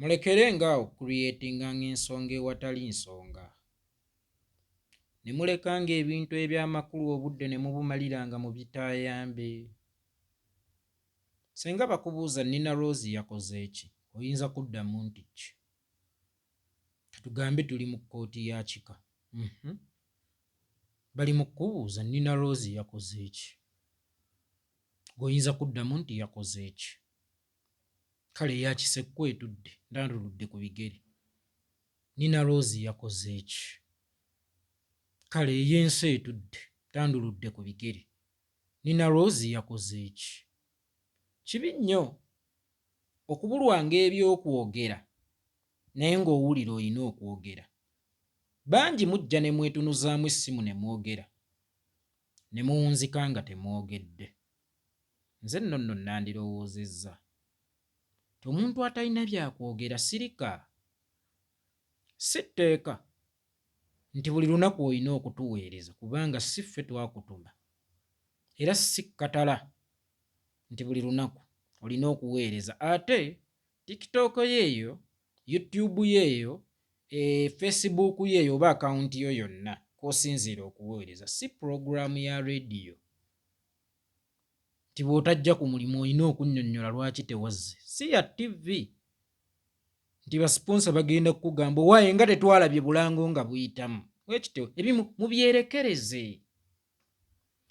Mulekerenga okucreatinga ensonga ewatali nsonga. Ne mulekanga ebintu eby'amakulu obudde ne mubumaliranga mu bitaayambe. Senga bakubuuza Nina Rose yakoze ki, oyinza kuddamu nti ki? Tugambe tuli mu kkooti ya kika. Bali mu kubuuza Nina Rose yakoze ki? Oyinza kuddamu nti yakoze ki? Kale yakisekku etudde ndanduludde ku bigere. Nina Rose yakoze ki? Kale ey'ensi etudde tanduludde ku bigere. Nina Rose yakoze ki? Kibi nnyo okubulwanga ebyokwogera naye ng'owulira olina okwogera. Bangi mujja ne mwetunuzaamu essimu ne mwogera ne muwunzika nga temwogedde. Nze nno nandirowoozezza ti omuntu atalina byakwogera sirika. Si tteeka nti buli lunaku olina okutuweereza kubanga si ffe twakutuma, era si katala nti buli lunaku olina okuweereza. Ate TikTok yeeyo, YouTube yeeyo, Facebook yeeyo oba akawunti yo yonna kw'osinziira okuweereza si pulogulaamu ya leediyo. Nti bw'otajja ku mulimu olina okunnyonnyola lwaki tewazze. Si ya TV nti basponsa bagenda kukugamba owaaye nga tetwalabye bulango nga buyitamu. Wekityo ebimu mubyerekereze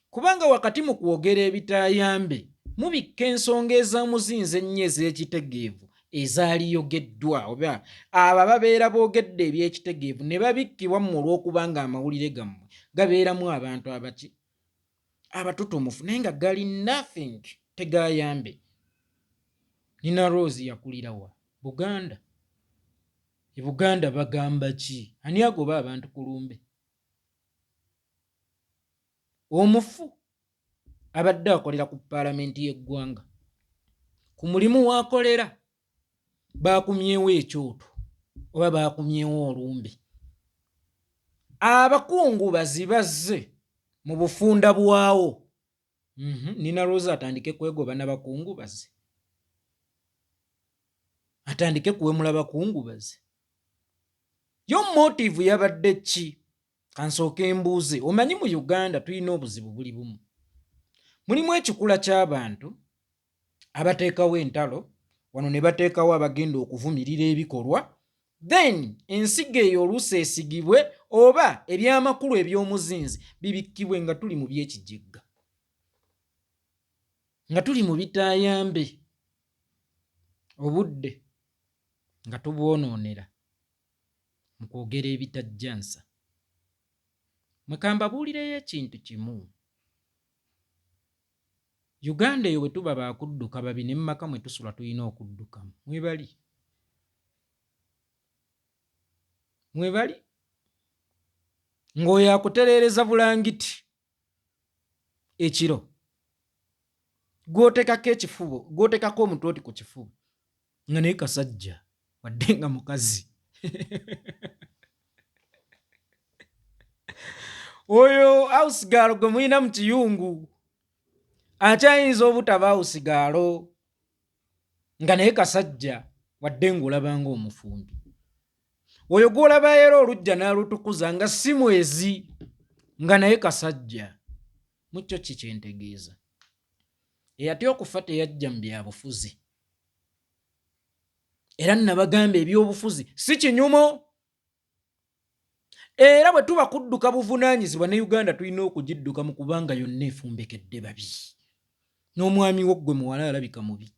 kubanga wakati mu kwogera ebitaayambe mubikka ensonga ez'omuzinzi ennyo ez'ekitegeevu ezaaliyogeddwa oba abo babeera boogedde eby'ekitegeevu ne babikkibwa mu olw'okubanga amawulire gammwe gabeeramu abantu abaki abatutumufu naye nga gali nothing, tegayambe. Nina Rose yakulira wa? Buganda. E Buganda bagamba ki? Ani agoba abantu ku lumbe? Omufu abadde akolera ku paalamenti y'eggwanga, ku mulimu w'akolera baakumyewo ekyoto oba baakumyewo olumbe. Abakungubazi bazze mu bufunda bwawo. Nina Rose atandike kwegoba n'abakungubazi, atandike kuwemula bakungubazi. Yo motive yabadde ki? Kansooke embuuze. Omanyi mu Uganda tulina obuzibu buli bumu. Mulimu ekikula ky'abantu abateekawo entalo wano ne bateekawo abagenda okuvumirira ebikolwa, then ensigo eyo oluusi esigibwe oba eby'amakulu eby'omuzinzi bibikkibwe nga tuli mu byekijjigga, nga tuli mu bitaayambe, obudde nga tubwonoonera mu kwogera ebitajja nsa. Mwekambabuulireyo ekintu kimu. Uganda eyo bwe tuba baakudduka babi ne mmaka mwe tusula tulina okuddukamu. Mwebali? Mwebali? Ng'oyo akutereereza bulangiti ekiro gw'oteekako ekifubo, gw'oteekako omutwe oti ku kifuba nga naye kasajja wadde nga mukazi. Oyo awusigaalo gwe mulina mu kiyungu akyayinza obutaba awusigaalo nga naye kasajja wadde ng'olabanga omufumbi. Oyo gw'olaba era olujja n'alutukuza nga si mwezi nga naye kasajja. Mu kyo ki kyentegeeza? Eyatya okufa teyajja mu byabufuzi. Era nabagamba ebyobufuzi si kinyumo. Era bwe tuba kudduka buvunaanyizibwa ne Uganda tulina okugidduka mu kubanga yonna efumbekedde babi. N'omwami wo ggwe muwala alabika mubi.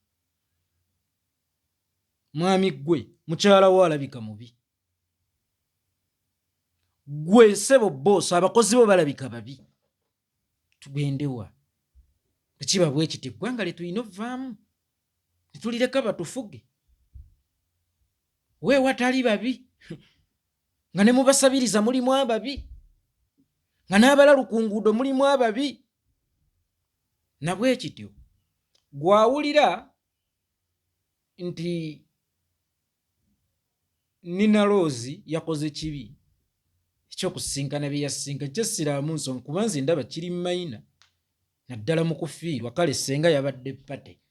Mwami ggwe mukyala wo alabika mubi. Ggwe ssebo boosi abakozi bo balabika babi. Tugende wa? Tekiba bwe kiti eggwanga lye tulina ovaamu ne tulireka batufuge. Weewatali babi nga ne mubasabiriza mulimu ababi, nga n'abalalu ku nguudo mulimu ababi. Na bwe kityo gwawulira nti Nina Rose yakoze kibi ekyokusinkana bye yasinkana, kyessiraamu nsonga kuba nze ndaba kiri mayina naddala mu kufiirwa. Kale senga yabadde pate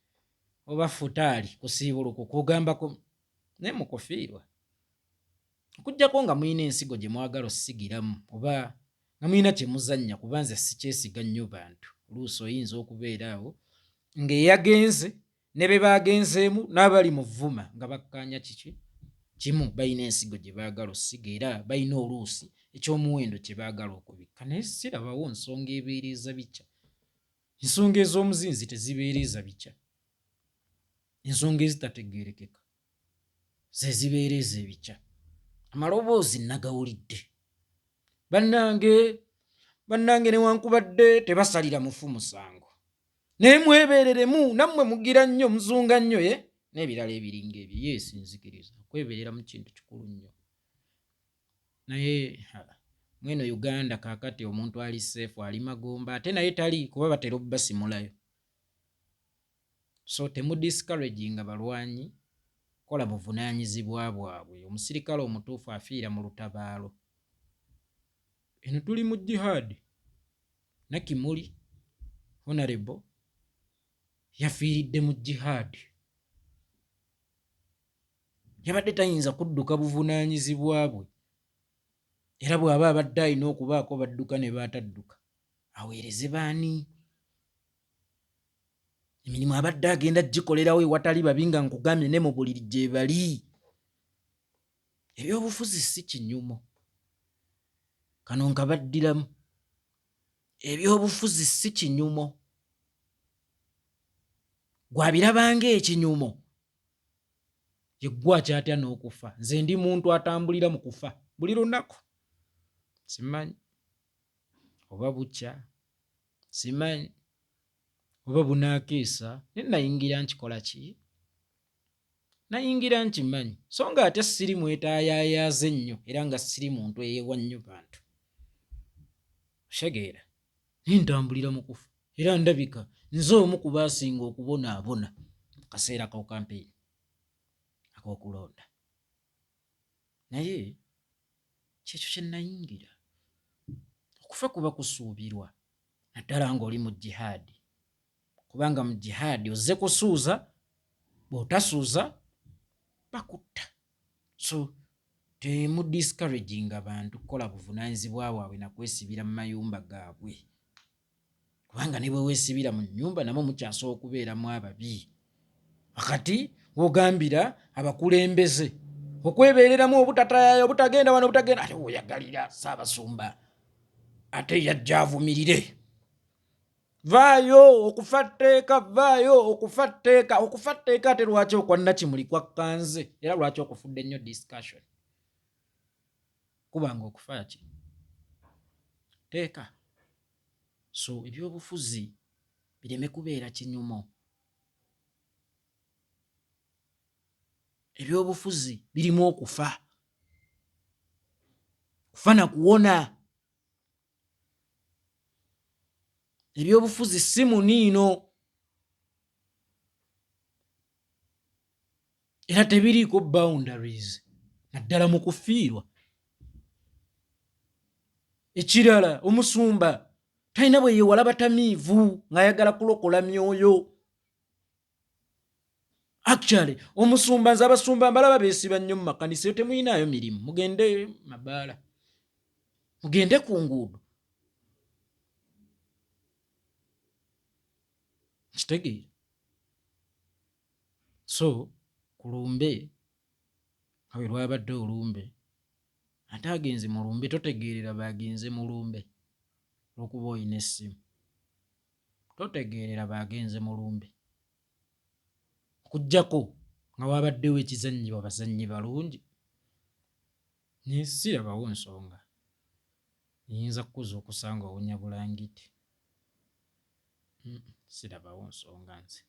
oba futaali kusiibuluko kugambako naye mukofiirwa okuggyako nga mulina ensigo gye mwagala ossigiramu oba nga mulina kye muzannya, kuba nze sikyesiga nnyo bantu. Oluusi oyinza okubeera awo ng'eyagenze ne be baagenzeemu n'abali mu vvuma nga bakkaanya kiki kimu, balina ensigo gye baagala ossiga era balina oluusi ekyomuwendo kye baagala okubikka. Naye sirabawo nsonga ebeereza bikya. Ensonga ez'omuzinzi tezibeereza bikya, ensonga ezitategeerekeka ze zibeereza ebikya. Amaloboozi nagawulidde bannange newankubadde tebasalira mufu musango, naye mwebeereremu, nammwe mugira nnyo, muzunga nnyo n'ebirala ebiringa ebyo. Yesinzikiriza kwebeerera mu kintu kikulu nnyo. Naye mweno Uganda kaakati omuntu ali seefu ali magomba, ate naye tali, kuba batera obbasimulayo. So temudiscouraginga balwanyi kola buvunaanyizibwa bwabwe. Omusirikale omutuufu afiira mu lutabaalo. Eno tuli mu jihadi. Nakimuli Honorable yafiiridde mu jihadi, yabadde tayinza kudduka buvunaanyizibwa bwe, era bw'aba abadde alina okubaako badduka ne baatadduka aweereze baani? Emirimu abadde agenda gikolerawo ewatali babi nga nkugambye ne mu buliri gye bali. Ebyobufuzi si kinyumo, kano nkabaddiramu. Ebyobufuzi si kinyumo, gwabirabanga ekinyumo yeggwa kyatya n'okufa. Nze ndi muntu atambulira mu kufa buli lunaku. Simanyi oba bukya, simanyi oba bunaakeesa, naye nayingira nkikola ki? Nayingira nkimanyi, so nga ate siri mwetaayaayaze nnyo era nga siri muntu eyeewa nnyo bantu. Otegeera, naye ntambulira mu kufa era ndabika nze omu ku baasinga okubonaabona kaseera ka kampeyini ak'okulonda. Naye kyekyo kye nayingira. Okufa kuba kusuubirwa, naddala ng'oli mu jihadi, kubanga mu jihadi ozze kusuuza, bw'otasuuza bakutta. So temudiscouraginga bantu kukola buvunaanyizibwa bwabwe na kwesibira mu mayumba gaabwe, kubanga ne bwe weesibira mu nnyumba namwe mukyasobola okubeeramu ababi. Wakati w'ogambira abakulembeze okwebeereramu obutataayaaya, obutagenda wano, obutagenda ate weoyagalira Ssaabasumba ate yajja avumirire. Vaayo okufa tteeka, vaayo okufa tteeka. Okufa tteeka ate lwaki okwa Nakimuli kwakkanze era lwaki okufudde nnyo discussion? Kubanga okufa ki? Tteeka. So ebyobufuzi bireme kubeera kinyumo. Ebyobufuzi birimu okufa, kufa na kuwona. Ebyobufuzi si muniino era tebiriiko boundaries, naddala mu kufiirwa. Ekirala, omusumba talina bwe yeewala batamiivu ng'ayagala kulokola myoyo. Actually omusumba, nze abasumba mbalaba beesiba nnyo mu makanisa, yo temuyinaayo mirimu, mugende mabaala, mugende ku nguudo. Kitegeera. So ku lumbe nga bwe lwabadde olumbe, ate agenze mu lumbe totegeerera baagenze mu lumbe olw'okuba oyina essimu, totegeerera baagenze mu lumbe okuggyako nga waabaddewo ekizannyibwa bazannyi balungi. Naye sirabawo nsonga eyinza kukuza okusanga owunya bulangiti. Sirabawo nsonga nze.